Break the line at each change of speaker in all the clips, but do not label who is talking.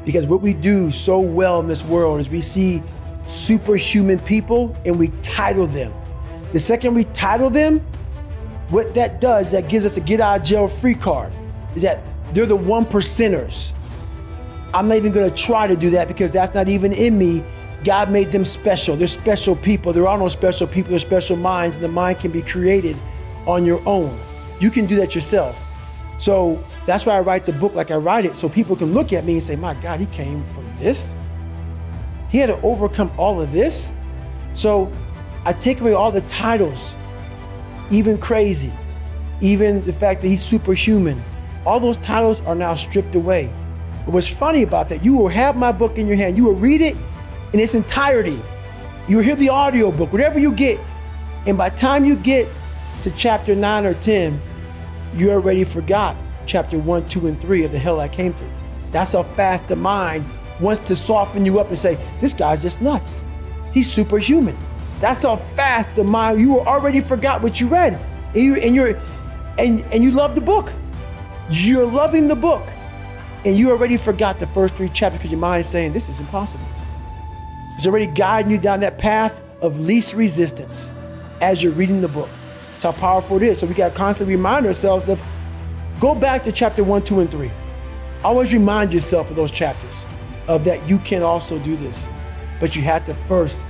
Because what we do so well in this world is we see superhuman people and we title them. The second we title them, what that does, that gives us a get out of jail free card, is that they're the 1%ers. I'm not even gonna try to do that because that's not even in me. God made them special. They're special people. There are no special people, they're special minds, and the mind can be created on your own. You can do that yourself. So that's why I write the book like I write it, so people can look at me and say, my God, he came from this? He had to overcome all of this? So I take away all the titles, even crazy, even the fact that he's superhuman. All those titles are now stripped away. But what's funny about that, you will have my book in your hand, you will read it in its entirety. You will hear the audio book, whatever you get. And by the time you get to chapter 9 or 10, you already forgot chapter 1, 2, and 3 of the hell I came through. That's how fast the mind wants to soften you up and say, this guy's just nuts. He's superhuman. That's how fast the mind, you already forgot what you read. And you love the book. You're loving the book. And you already forgot the first 3 chapters because your mind's saying, this is impossible. It's already guiding you down that path of least resistance as you're reading the book. That's how powerful it is. So we got to constantly remind ourselves of, go back to chapter 1, 2, and 3. Always remind yourself of those chapters, of that you can also do this. But you have to first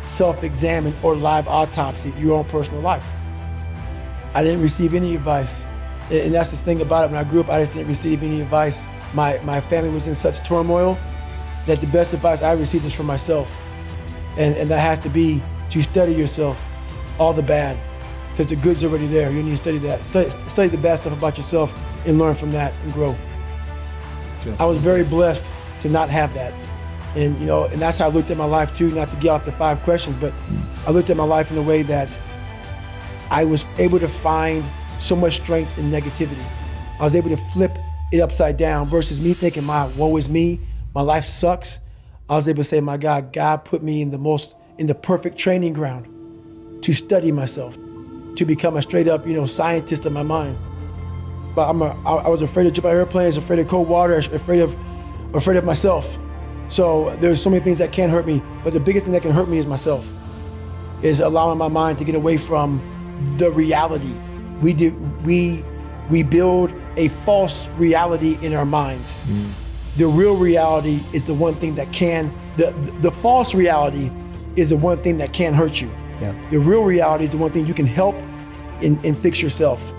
self-examine or live autopsy your own personal life. I didn't receive any advice. And that's the thing about it. When I grew up, I just didn't receive any advice. My family was in such turmoil that the best advice I received is from myself. And that has to be to study yourself, all the bad, because the good's already there. You need to study that. Study the bad stuff about yourself and learn from that and grow. I was very blessed to not have that. And and that's how I looked at my life too, not to get off the 5 questions, but I looked at my life in a way that I was able to find so much strength in negativity. I was able to flip it upside down versus me thinking, woe is me, my life sucks. I was able to say, my God put me in the perfect training ground to study myself, to become a straight up, scientist of my mind. But I was afraid to jump out of airplanes, afraid of cold water, afraid of myself. So there's so many things that can hurt me, but the biggest thing that can hurt me is myself, is allowing my mind to get away from the reality. We build a false reality in our minds. The real reality is the one thing that can, the false reality is the one thing that can hurt you. Yeah. The real reality is the one thing you can help and fix yourself.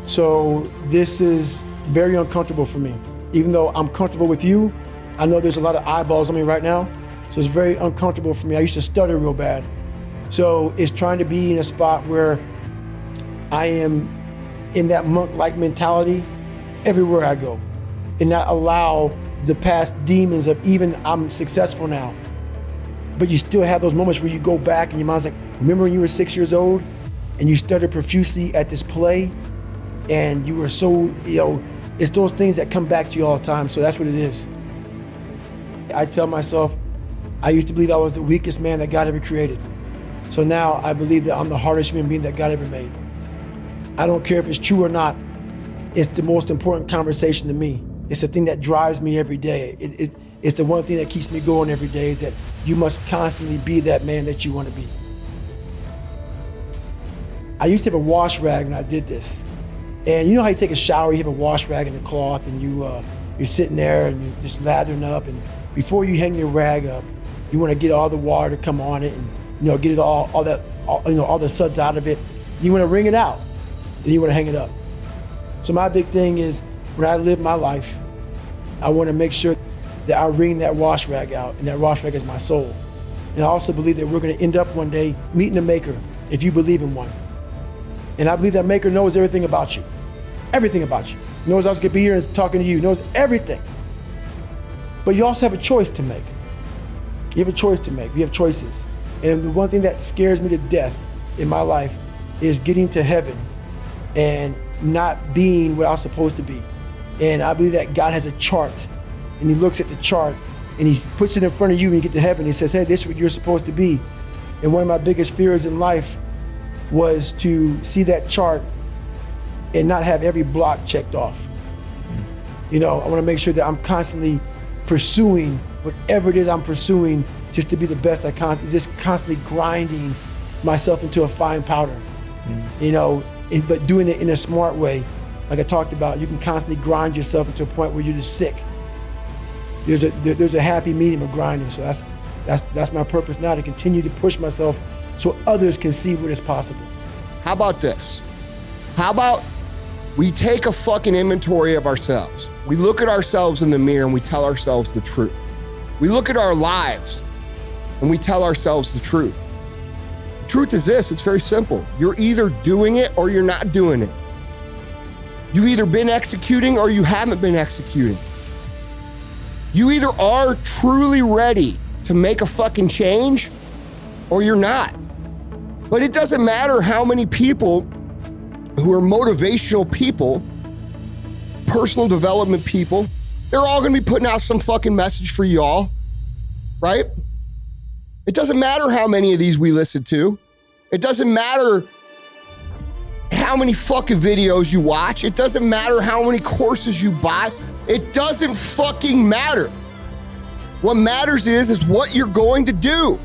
So this is very uncomfortable for me. Even though I'm comfortable with you, I know there's a lot of eyeballs on me right now, so it's very uncomfortable for me. I used to stutter real bad. So it's trying to be in a spot where I am in that monk-like mentality everywhere I go, and not allow the past demons of, even I'm successful now, but you still have those moments where you go back and your mind's like, remember when you were 6 years old and you stuttered profusely at this play and you were so, it's those things that come back to you all the time. So that's what it is. I tell myself, I used to believe I was the weakest man that God ever created. So now I believe that I'm the hardest human being that God ever made. I don't care if it's true or not. It's the most important conversation to me. It's the thing that drives me every day. It's the one thing that keeps me going every day, is that you must constantly be that man that you want to be. I used to have a wash rag when I did this. And you know how you take a shower, you have a wash rag and a cloth, and you're sitting there and you're just lathering up, and before you hang your rag up, you want to get all the water to come on it and get it all the suds out of it. You want to wring it out, and you want to hang it up. So my big thing is, when I live my life, I want to make sure that I wring that wash rag out, and that wash rag is my soul. And I also believe that we're going to end up one day meeting a maker, if you believe in one. And I believe that maker knows everything about you. Everything about you. Knows I was going to be here and talking to you. Knows everything. But you also have a choice to make. You have a choice to make. You have choices. And the one thing that scares me to death in my life is getting to heaven and not being where I was supposed to be. And I believe that God has a chart, and he looks at the chart and he puts it in front of you when you get to heaven. He says, hey, this is what you're supposed to be. And one of my biggest fears in life was to see that chart and not have every block checked off. I want to make sure that I'm constantly pursuing whatever it is I'm pursuing just to be the best just constantly grinding myself into a fine powder, but doing it in a smart way. Like I talked about, you can constantly grind yourself into a point where you're just sick. There's a happy medium of grinding. So that's my purpose now, to continue to push myself so others can see what is possible.
How about this? How about we take a fucking inventory of ourselves? We look at ourselves in the mirror and we tell ourselves the truth. We look at our lives and we tell ourselves the truth. The truth is this, it's very simple. You're either doing it or you're not doing it. You either been executing or you haven't been executing. You either are truly ready to make a fucking change or you're not. But it doesn't matter how many people who are motivational people, personal development people, they're all gonna be putting out some fucking message for y'all, right? It doesn't matter how many of these we listen to. It doesn't matter how many fucking videos you watch. It doesn't matter how many courses you buy. It doesn't fucking matter. What matters is what you're going to do.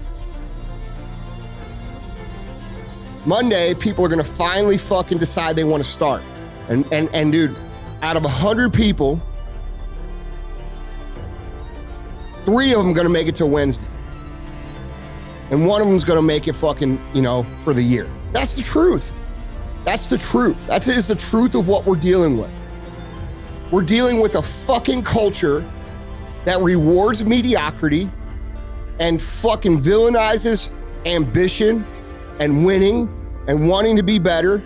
Monday, people are gonna finally fucking decide they wanna start. And dude, out of 100 people, 3 of them gonna make it till Wednesday. And 1 of them's gonna make it fucking, for the year. That's the truth. That's the truth. That is the truth of what we're dealing with. We're dealing with a fucking culture that rewards mediocrity and fucking villainizes ambition and winning and wanting to be better.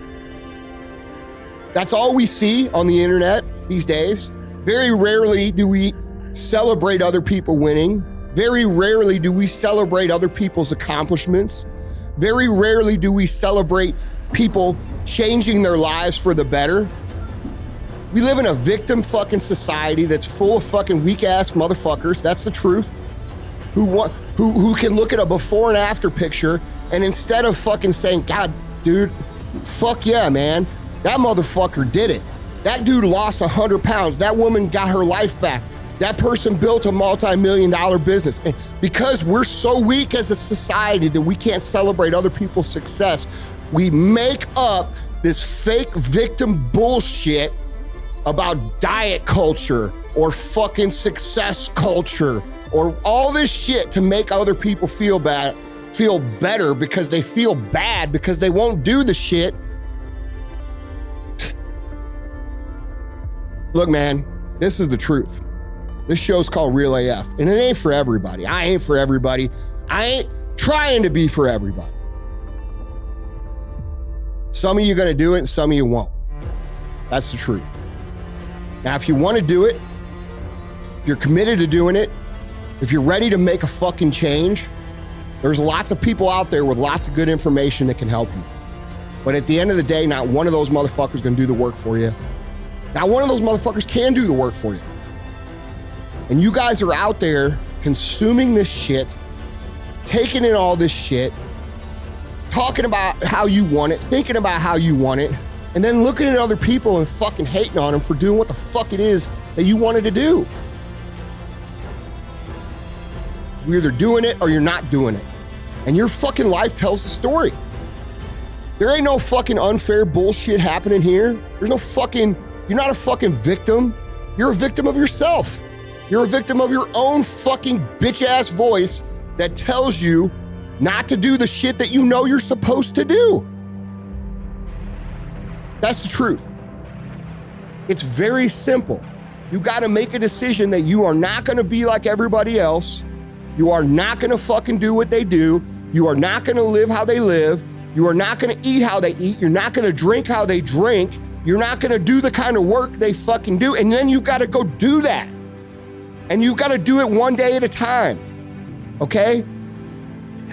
That's all we see on the internet these days. Very rarely do we celebrate other people winning. Very rarely do we celebrate other people's accomplishments. Very rarely do we celebrate people changing their lives for the better. We live in a victim fucking society that's full of fucking weak ass motherfuckers. That's the truth. Who can look at a before and after picture and instead of fucking saying, God, dude, fuck yeah, man, that motherfucker did it. That dude lost 100 pounds. That woman got her life back. That person built a multi-million-dollar business. And because we're so weak as a society that we can't celebrate other people's success, we make up this fake victim bullshit about diet culture or fucking success culture or all this shit to make other people feel better because they feel bad because they won't do the shit. Look, man, this is the truth. This show's called Real AF, and it ain't for everybody. I ain't for everybody. I ain't trying to be for everybody. Some of you are gonna do it and some of you won't. That's the truth. Now, if you wanna do it, if you're committed to doing it, if you're ready to make a fucking change, there's lots of people out there with lots of good information that can help you. But at the end of the day, not one of those motherfuckers gonna do the work for you. Not one of those motherfuckers can do the work for you. And you guys are out there consuming this shit, taking in all this shit, talking about how you want it, thinking about how you want it, and then looking at other people and fucking hating on them for doing what the fuck it is that you wanted to do. You're either doing it or you're not doing it. And your fucking life tells the story. There ain't no fucking unfair bullshit happening here. There's no fucking, you're not a fucking victim. You're a victim of yourself. You're a victim of your own fucking bitch ass voice that tells you not to do the shit that you know you're supposed to do. That's the truth. It's very simple. You gotta make a decision that you are not gonna be like everybody else. You are not gonna fucking do what they do. You are not gonna live how they live. You are not gonna eat how they eat. You're not gonna drink how they drink. You're not gonna do the kind of work they fucking do. And then you gotta go do that. And you gotta do it one day at a time, okay?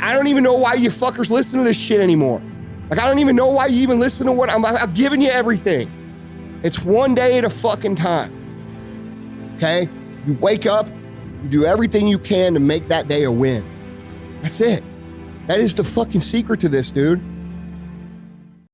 I don't even know why you fuckers listen to this shit anymore. Like, I don't even know why you even listen to what I'm giving you everything. It's one day at a fucking time, okay? You wake up, you do everything you can to make that day a win. That's it. That is the fucking secret to this, dude.